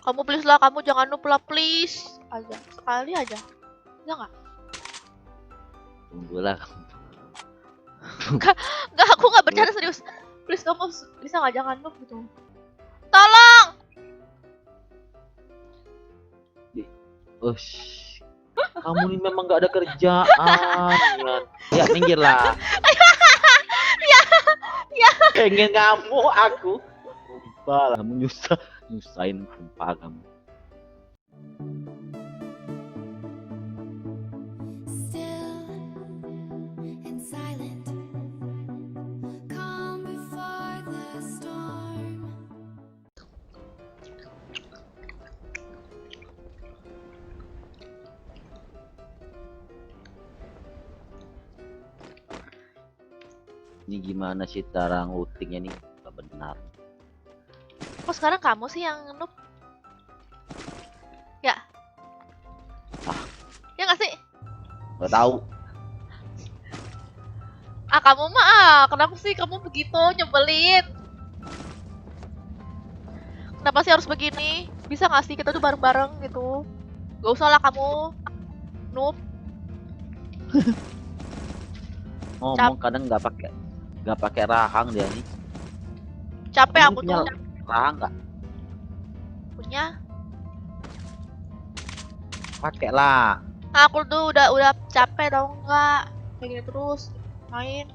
Kamu please lah, kamu jangan noob lah, please. Aja, sekali aja. Bisa nggak? Tunggulah. Nggak, aku nggak bercanda serius. Please kamu bisa nggak jangan noob gitu. Tolong! Ush. Kamu ini memang gak ada kerjaan ya. Ya minggir lah. Ya. Pengen ngamuk aku. Sumpah lah, kamu nyusahin sumpah kamu. Still and silent, calm before the storm. Ini gimana sih cara ngoutingnya nih? Gak benar. Kok sekarang kamu sih yang noob? Ya. Ya nggak sih? Gak tahu. Kamu kenapa sih kamu begitu nyebelin? Kenapa sih harus begini? Bisa nggak sih kita tuh bareng-bareng gitu? Gak usah lah kamu noob. Ngomong kadang nggak pakai rahang dia nih. Capek aku punya tuh. rahang nggak? Punya. Pakai lah. Aku tuh udah capek tau nggak? Kayak gini terus main.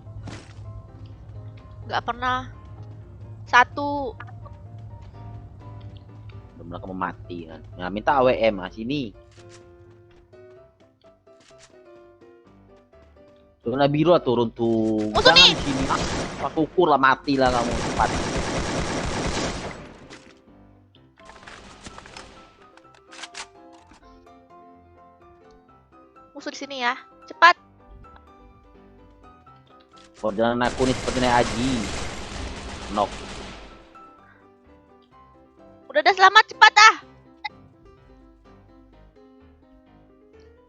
Nggak pernah satu. Benar kamu mati kan? Nah, minta AWM sini. Zona biru lah turun tuh. Musuh Jangan nih! di sini. Aku ukur lah, mati lah kamu cepat. Musuh di sini ya. Cepat. Perjalanan aku nih seperti naik haji. Knock. Udah selamat, cepat ah.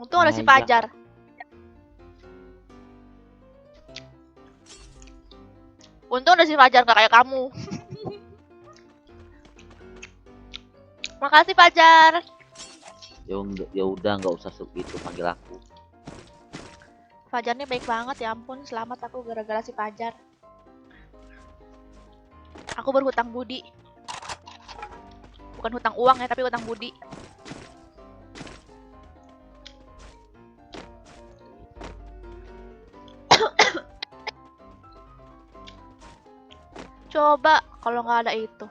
Untung ada si Iya. Fajar. Untung ada si Fajar gak kayak kamu. Makasih Fajar. Ya udah nggak usah itu panggil aku. Fajar nih baik banget, ya ampun. Selamat aku gara-gara si Fajar. Aku berhutang budi. Bukan hutang uang ya, tapi hutang budi. Coba kalau nggak ada itu.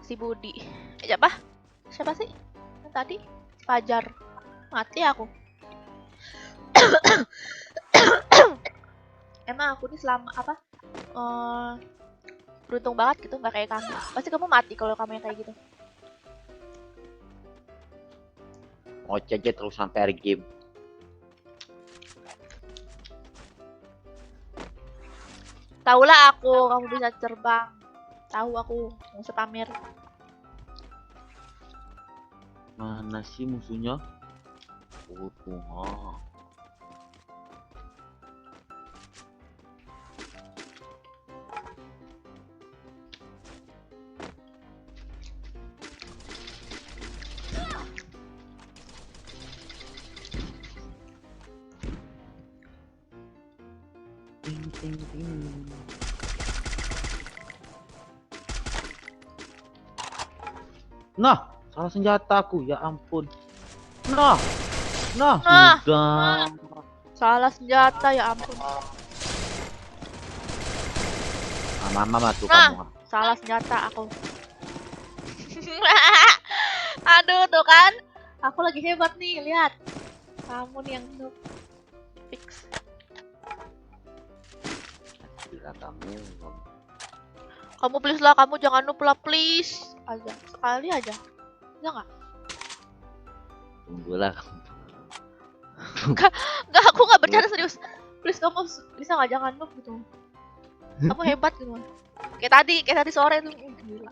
Si Budi. Siapa? Siapa sih? Yang tadi? Fajar. Mati aku. Emang aku nih selama apa? Beruntung banget gitu, nggak kayak kamu. Pasti kamu mati kalau kamu yang kayak gitu. Ngoceh aja terus sampai hari game. Tahulah aku, kamu bisa terbang. Tahu aku, nggak usah pamer. Mana sih musuhnya? Oh, Tuhan. Ting. Nah, salah senjata aku, ya ampun. Nah, sudah. Salah senjata, ya ampun. Mama tuh Nah, kamu. salah senjata aku. Aduh, tuh kan. Aku lagi hebat nih, lihat. Kamu nih yang noob. Fix. Gila kamu. Kamu please lah, kamu jangan noob lah, please. Aja, sekali aja. Bisa nggak? Tunggulah. Nggak, aku nggak bercanda serius. Please kamu bisa nggak jangan noob gitu. Kamu hebat gitu. Kayak tadi sore tuh. Gila.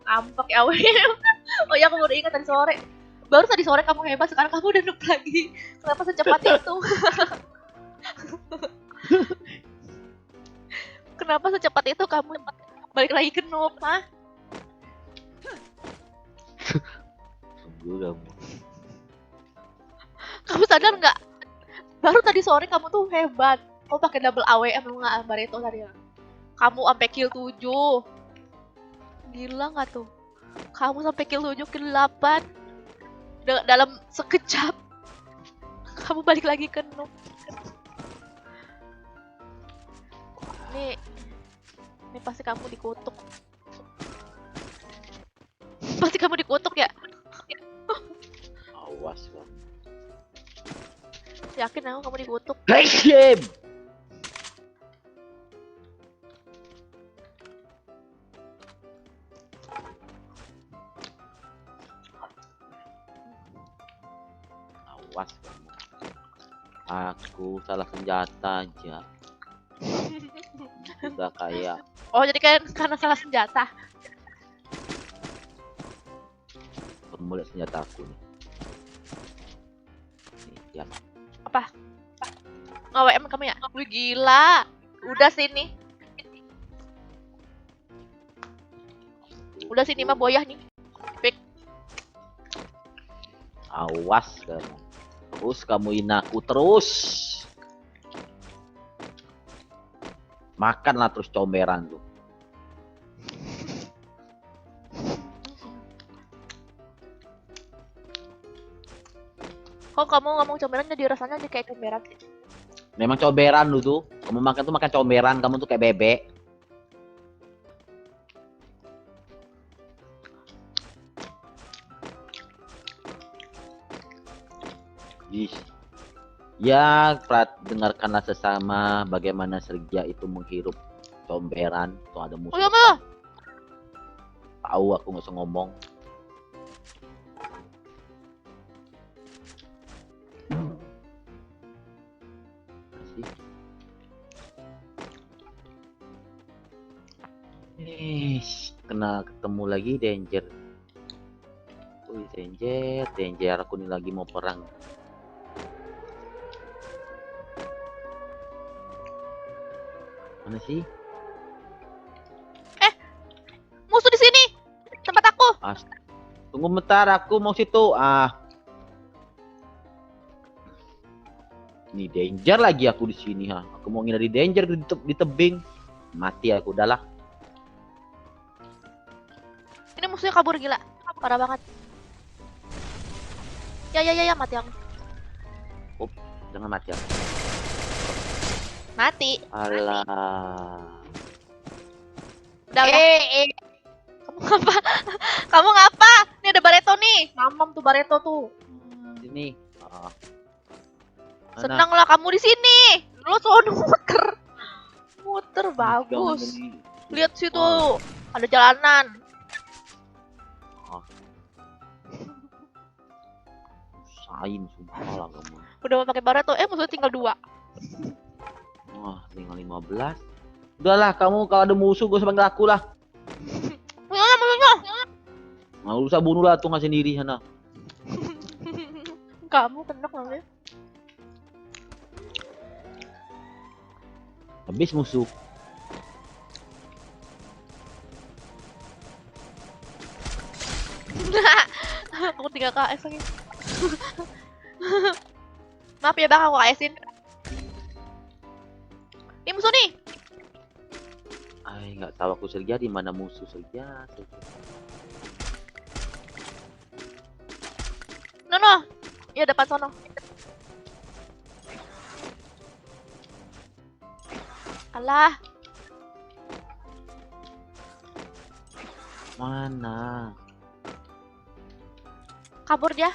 Kamu pakai AWM. Oh ya, aku baru ingat tadi sore. Baru tadi sore kamu hebat, sekarang kamu udah noob lagi. Kenapa secepat itu? Kenapa secepat itu kamu balik lagi ke noob, ha? Bego kamu. Kamu sadar nggak? Baru tadi sore kamu tuh hebat. Kamu pakai double AWM lu nggak Barreto tadi ya? Kamu sampai kill 7. Gila nggak tuh? Kamu sampai kill 7, kill 8 dalam sekejap. Kamu balik lagi ke noob. Ini pasti kamu dikutuk. Pasti kamu dikutuk ya? Awas kamu. Yakin aku kamu dikutuk. Guys, game. Awas kamu. Aku salah senjata aja. Udah kayak Oh, jadi kan karena salah senjata. kamu lihat senjata aku nih. Nih, lihat. Apa? AWM kamu ya? Wih gila. Udah sini. Udah sini mah boyah nih. Awas kamu. Terus kamu hina aku terus. Makanlah terus comberan tuh. Kok kamu ngomong comberan jadi rasanya jadi kayak comberan sih? Memang comberan lu tuh. Kamu makan tuh makan comberan, kamu tuh kayak bebek. Yes. Ya, dengarkanlah sesama bagaimana Sergia itu menghirup comberan. Tuh ada musuh. Oh iya mah. Tahu aku nggak usah ngomong. Kena ketemu lagi danger. Wih, danger. Aku nih lagi mau perang. Mana sih? Musuh di sini. Tempat aku. Tunggu bentar, aku mau situ. Ini danger lagi aku di sini ha. Aku mau ngindari danger di tebing. Mati aku udahlah. Ini musuhnya kabur gila. Parah banget. Ya mati aku. Jangan mati aku. Mati. Alah. Udah. Kamu ngapa? Kamu ngapa? Ini ada Barreto nih. Mamam tuh Barreto tuh. Sini. Mana? Senang lah kamu di sini. Lu sono muter. Muter bagus. Jangan Lihat situ. Ada jalanan. Sain sumpah lah kamu. Udah mau pakai Barreto. Musuhnya tinggal 2. Wah, tinggal 15. Udahlah, kamu kalau ada musuh gue panggil aku lah. Musuhnya. Nggak usah bunuh lah tuh nggak sendiri sana. Kamu kendok namanya. Habis musuh. Aku 3 KS lagi. Maaf ya bang, aku KS-in. Ini musuh nih. Nggak tahu aku Sergia di mana musuh Sergia. No. Ya depan sono. Alah, Mana? kabur dia.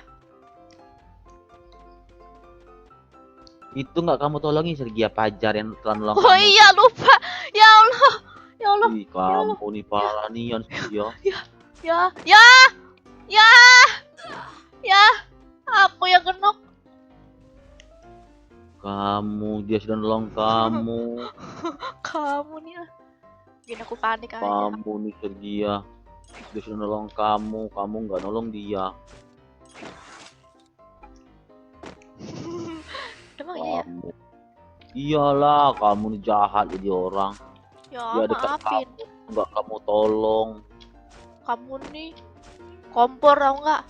Itu nggak kamu tolongin Sergia Pajar yang telah nolong Oh kamu. iya, lupa. Ya Allah. Ya Allah. Ih, kamu nih parah nih Sergia. Ya. Aku yang genok. Kamu, dia sudah nolong kamu. Kamu nih ah. Gini aku panik aja. Kamu nih Sergia. Dia sudah nolong kamu nggak nolong dia. Emang iya ya? Kamu. Iyalah, kamu nih jahat jadi orang. Ya Dia dekat maafin. kamu, nggak kamu tolong. Kamu nih kompor tau nggak?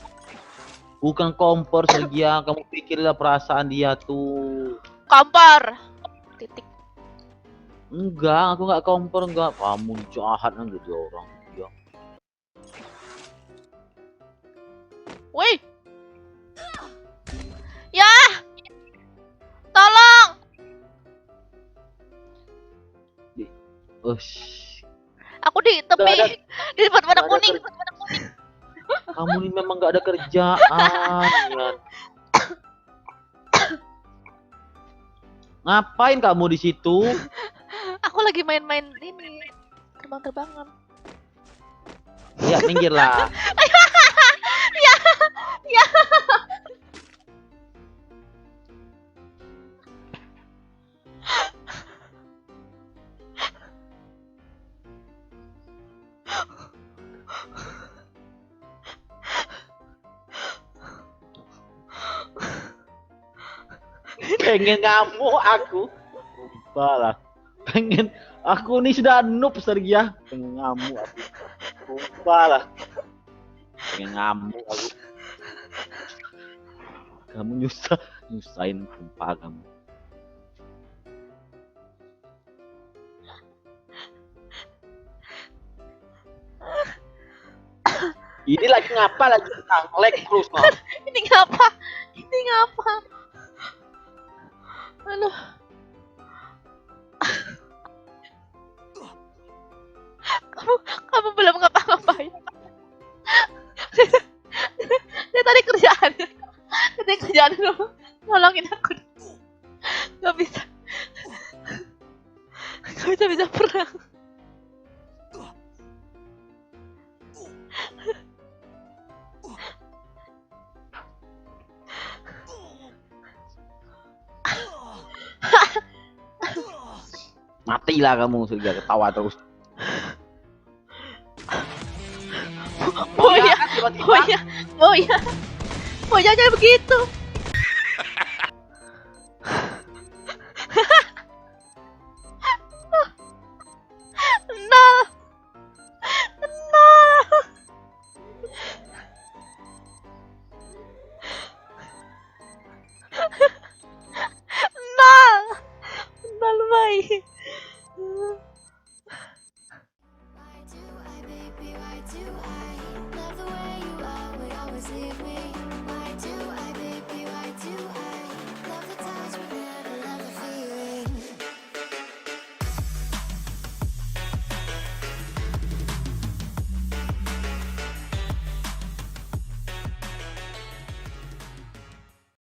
Bukan kompor Sergia, kamu pikirlah perasaan dia tuh. Kompor. Titik. Enggak, aku nggak kompor enggak. Kamu jahat kan jadi orang. Ya. Woi. Ya. Tolong. Ush. Aku di tepi. Nggak ada- Di tempat warna nggak ada kuning. Kamu ini memang nggak ada kerjaan, ya. Ngapain kamu di situ? Aku lagi main-main ini. Terbang-terbangan. Ya, minggirlah. Ya. Ya. Pengen ngamuk aku. Sumpah lah. Pengen aku nih sudah noob Sergia. Pengen ngamuk aku. Sumpah lah. Pengen ngamuk aku. Kamu nyusahin sumpah kamu. Ini lagi ngapa lagi lag terus no. Ini ngapa? Ini ngapa? Aduh. Kamu belum ngapa-ngapain. Dia tadi kerjaannya. Tadi kerjaan lu nolongin aku. Gak bisa. Gak bisa perang. Matilah kamu Sergia ketawa terus. Oh ya, tiba-tiba. oh ya, oh ya, oh ya, jangan begitu.